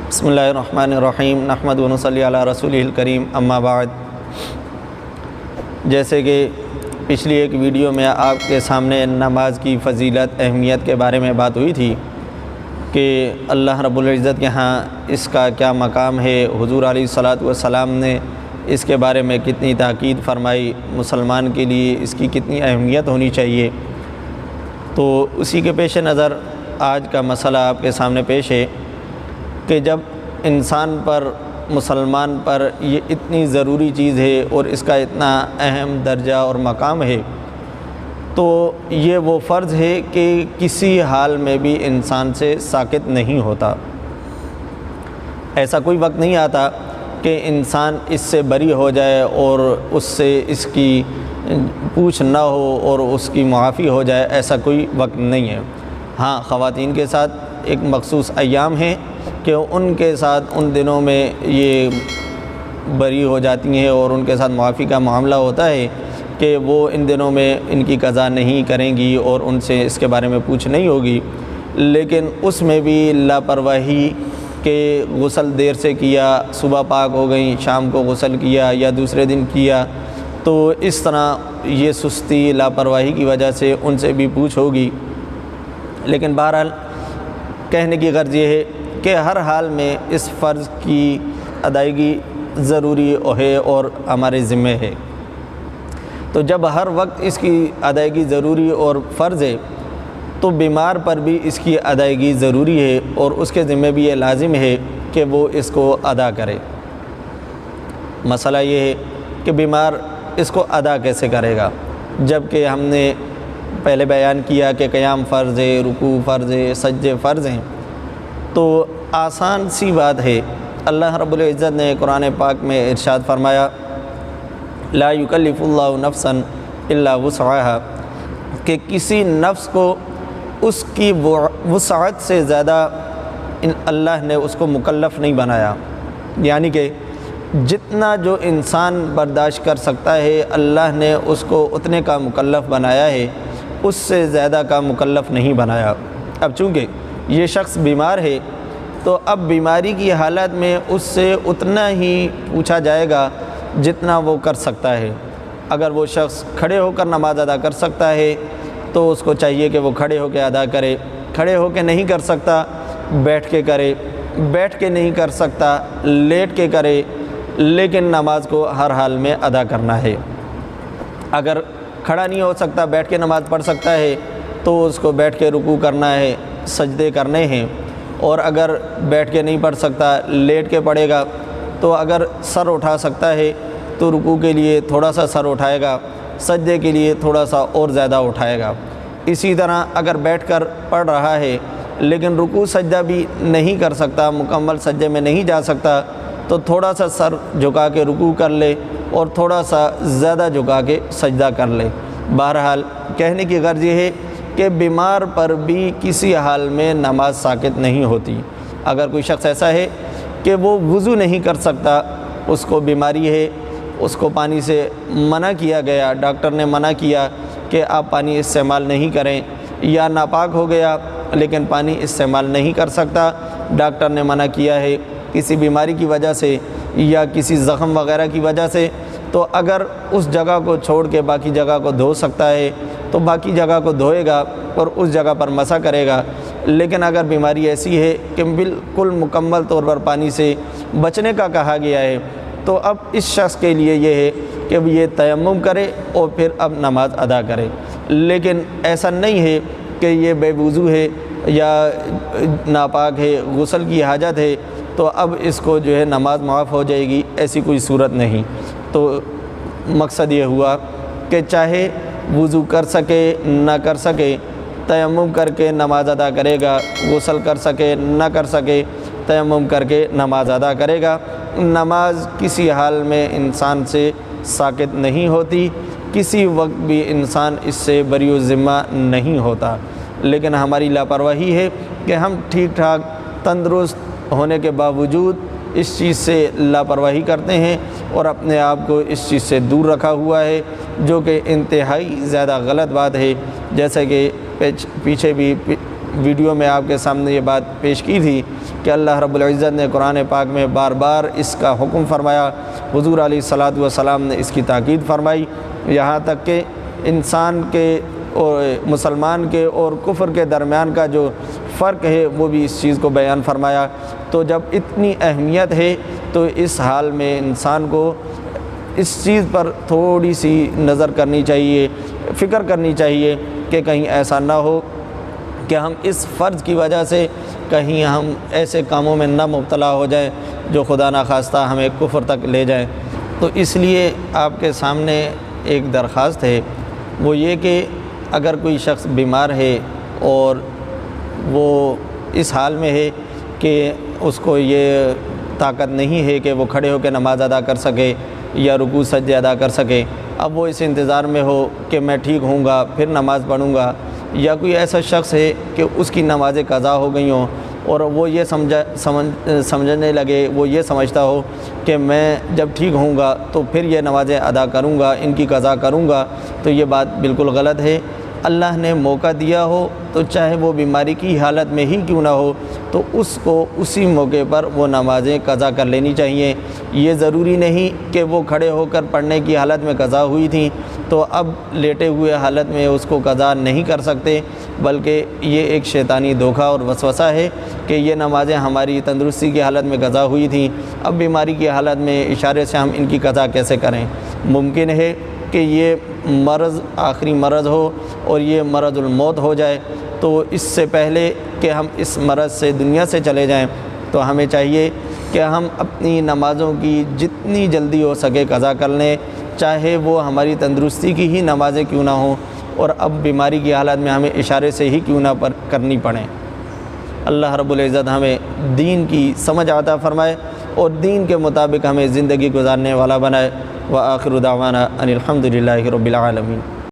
بسم اللہ الرحمن الرحیم نحمد و نصلی علی رسولہ الکریم اما بعد۔ جیسے کہ پچھلی ایک ویڈیو میں آپ کے سامنے نماز کی فضیلت اہمیت کے بارے میں بات ہوئی تھی کہ اللہ رب العزت کے ہاں اس کا کیا مقام ہے، حضور علیہ الصلاۃ والسلام نے اس کے بارے میں کتنی تاکید فرمائی، مسلمان کے لیے اس کی کتنی اہمیت ہونی چاہیے۔ تو اسی کے پیش نظر آج کا مسئلہ آپ کے سامنے پیش ہے کہ جب انسان پر، مسلمان پر یہ اتنی ضروری چیز ہے اور اس کا اتنا اہم درجہ اور مقام ہے، تو یہ وہ فرض ہے کہ کسی حال میں بھی انسان سے ساکت نہیں ہوتا۔ ایسا کوئی وقت نہیں آتا کہ انسان اس سے بری ہو جائے اور اس سے اس کی پوچھ نہ ہو اور اس کی معافی ہو جائے، ایسا کوئی وقت نہیں ہے۔ ہاں، خواتین کے ساتھ ایک مخصوص ایام ہیں کہ ان کے ساتھ ان دنوں میں یہ بری ہو جاتی ہیں اور ان کے ساتھ معافی کا معاملہ ہوتا ہے کہ وہ ان دنوں میں ان کی قضا نہیں کریں گی اور ان سے اس کے بارے میں پوچھ نہیں ہوگی، لیکن اس میں بھی لاپرواہی کہ غسل دیر سے کیا، صبح پاک ہو گئی، شام کو غسل کیا یا دوسرے دن کیا، تو اس طرح یہ سستی لاپرواہی کی وجہ سے ان سے بھی پوچھ ہوگی۔ لیکن بہرحال کہنے کی غرض یہ ہے کہ ہر حال میں اس فرض کی ادائیگی ضروری ہے اور ہمارے ذمہ ہے۔ تو جب ہر وقت اس کی ادائیگی ضروری اور فرض ہے، تو بیمار پر بھی اس کی ادائیگی ضروری ہے اور اس کے ذمہ بھی یہ لازم ہے کہ وہ اس کو ادا کرے۔ مسئلہ یہ ہے کہ بیمار اس کو ادا کیسے کرے گا، جب کہ ہم نے پہلے بیان کیا کہ قیام فرض ہے، رکوع فرض ہے، سجدے فرض ہیں۔ تو آسان سی بات ہے، اللہ رب العزت نے قرآن پاک میں ارشاد فرمایا، لا یکلف اللہ نفسا الا وسعها، کہ کسی نفس کو اس کی وسعت سے زیادہ اللہ نے اس کو مکلف نہیں بنایا، یعنی کہ جتنا جو انسان برداشت کر سکتا ہے اللہ نے اس کو اتنے کا مکلف بنایا ہے، اس سے زیادہ کا مکلف نہیں بنایا۔ اب چونکہ یہ شخص بیمار ہے تو اب بیماری کی حالت میں اس سے اتنا ہی پوچھا جائے گا جتنا وہ کر سکتا ہے۔ اگر وہ شخص کھڑے ہو کر نماز ادا کر سکتا ہے تو اس کو چاہیے کہ وہ کھڑے ہو کے ادا کرے، کھڑے ہو کے نہیں کر سکتا بیٹھ کے کرے، بیٹھ کے نہیں کر سکتا لیٹ کے کرے، لیکن نماز کو ہر حال میں ادا کرنا ہے۔ اگر کھڑا نہیں ہو سکتا، بیٹھ کے نماز پڑھ سکتا ہے تو اس کو بیٹھ کے رکوع کرنا ہے، سجدے کرنے ہیں، اور اگر بیٹھ کے نہیں پڑھ سکتا لیٹ کے پڑھے گا، تو اگر سر اٹھا سکتا ہے تو رکوع کے لیے تھوڑا سا سر اٹھائے گا، سجدے کے لیے تھوڑا سا اور زیادہ اٹھائے گا۔ اسی طرح اگر بیٹھ کر پڑھ رہا ہے لیکن رکوع سجدہ بھی نہیں کر سکتا، مکمل سجدے میں نہیں جا سکتا، تو تھوڑا سا سر جھکا کے رکوع کر لے اور تھوڑا سا زیادہ جھکا کے سجدہ کر لے۔ بہرحال کہنے کی غرض یہ ہے کہ بیمار پر بھی کسی حال میں نماز ساکت نہیں ہوتی۔ اگر کوئی شخص ایسا ہے کہ وہ وضو نہیں کر سکتا، اس کو بیماری ہے، اس کو پانی سے منع کیا گیا، ڈاکٹر نے منع کیا کہ آپ پانی استعمال نہیں کریں، یا ناپاک ہو گیا لیکن پانی استعمال نہیں کر سکتا، ڈاکٹر نے منع کیا ہے کسی بیماری کی وجہ سے یا کسی زخم وغیرہ کی وجہ سے، تو اگر اس جگہ کو چھوڑ کے باقی جگہ کو دھو سکتا ہے تو باقی جگہ کو دھوئے گا اور اس جگہ پر مسح کرے گا۔ لیکن اگر بیماری ایسی ہے کہ بالکل مکمل طور پر پانی سے بچنے کا کہا گیا ہے، تو اب اس شخص کے لیے یہ ہے کہ یہ تیمم کرے اور پھر اب نماز ادا کرے۔ لیکن ایسا نہیں ہے کہ یہ بے وضو ہے یا ناپاک ہے، غسل کی حاجت ہے تو اب اس کو جو ہے نماز معاف ہو جائے گی، ایسی کوئی صورت نہیں۔ تو مقصد یہ ہوا کہ چاہے وضو کر سکے نہ کر سکے، تیمم کر کے نماز ادا کرے گا، غسل کر سکے نہ کر سکے، تیمم کر کے نماز ادا کرے گا۔ نماز کسی حال میں انسان سے ساکت نہیں ہوتی، کسی وقت بھی انسان اس سے بری و ذمہ نہیں ہوتا، لیکن ہماری لاپرواہی ہے کہ ہم ٹھیک ٹھاک تندرست ہونے کے باوجود اس چیز سے لاپرواہی کرتے ہیں اور اپنے آپ کو اس چیز سے دور رکھا ہوا ہے، جو کہ انتہائی زیادہ غلط بات ہے۔ جیسے کہ پیچھے بھی ویڈیو میں آپ کے سامنے یہ بات پیش کی تھی کہ اللہ رب العزت نے قرآن پاک میں بار بار اس کا حکم فرمایا، حضور علیہ الصلاۃ والسلام نے اس کی تاکید فرمائی، یہاں تک کہ انسان کے اور مسلمان کے اور کفر کے درمیان کا جو فرق ہے وہ بھی اس چیز کو بیان فرمایا۔ تو جب اتنی اہمیت ہے تو اس حال میں انسان کو اس چیز پر تھوڑی سی نظر کرنی چاہیے، فکر کرنی چاہیے کہ کہیں ایسا نہ ہو کہ ہم اس فرض کی وجہ سے کہیں ہم ایسے کاموں میں نہ مبتلا ہو جائیں جو خدا نخواستہ ہمیں کفر تک لے جائیں۔ تو اس لیے آپ کے سامنے ایک درخواست ہے، وہ یہ کہ اگر کوئی شخص بیمار ہے اور وہ اس حال میں ہے کہ اس کو یہ طاقت نہیں ہے کہ وہ کھڑے ہو کے نماز ادا کر سکے یا رکوع سجدے ادا کر سکے، اب وہ اس انتظار میں ہو کہ میں ٹھیک ہوں گا پھر نماز پڑھوں گا، یا کوئی ایسا شخص ہے کہ اس کی نمازیں قضا ہو گئی ہوں اور وہ یہ سمجھنے لگے، وہ یہ سمجھتا ہو کہ میں جب ٹھیک ہوں گا تو پھر یہ نمازیں ادا کروں گا، ان کی قضا کروں گا، تو یہ بات بالکل غلط ہے۔ اللہ نے موقع دیا ہو تو چاہے وہ بیماری کی حالت میں ہی کیوں نہ ہو تو اس کو اسی موقع پر وہ نمازیں قضا کر لینی چاہیے۔ یہ ضروری نہیں کہ وہ کھڑے ہو کر پڑھنے کی حالت میں قضا ہوئی تھیں تو اب لیٹے ہوئے حالت میں اس کو قضا نہیں کر سکتے، بلکہ یہ ایک شیطانی دھوکہ اور وسوسہ ہے کہ یہ نمازیں ہماری تندرستی کی حالت میں قضا ہوئی تھیں، اب بیماری کی حالت میں اشارے سے ہم ان کی قضا کیسے کریں؟ ممکن ہے کہ یہ مرض آخری مرض ہو اور یہ مرض الموت ہو جائے، تو اس سے پہلے کہ ہم اس مرض سے دنیا سے چلے جائیں تو ہمیں چاہیے کہ ہم اپنی نمازوں کی جتنی جلدی ہو سکے قضا کر لیں، چاہے وہ ہماری تندرستی کی ہی نمازیں کیوں نہ ہوں اور اب بیماری کی حالت میں ہمیں اشارے سے ہی کیوں نہ کرنی پڑیں۔ اللہ رب العزت ہمیں دین کی سمجھ عطا فرمائے اور دین کے مطابق ہمیں زندگی گزارنے والا بنائے۔ وآخر دعوانا ان الحمد للہ رب العالمین۔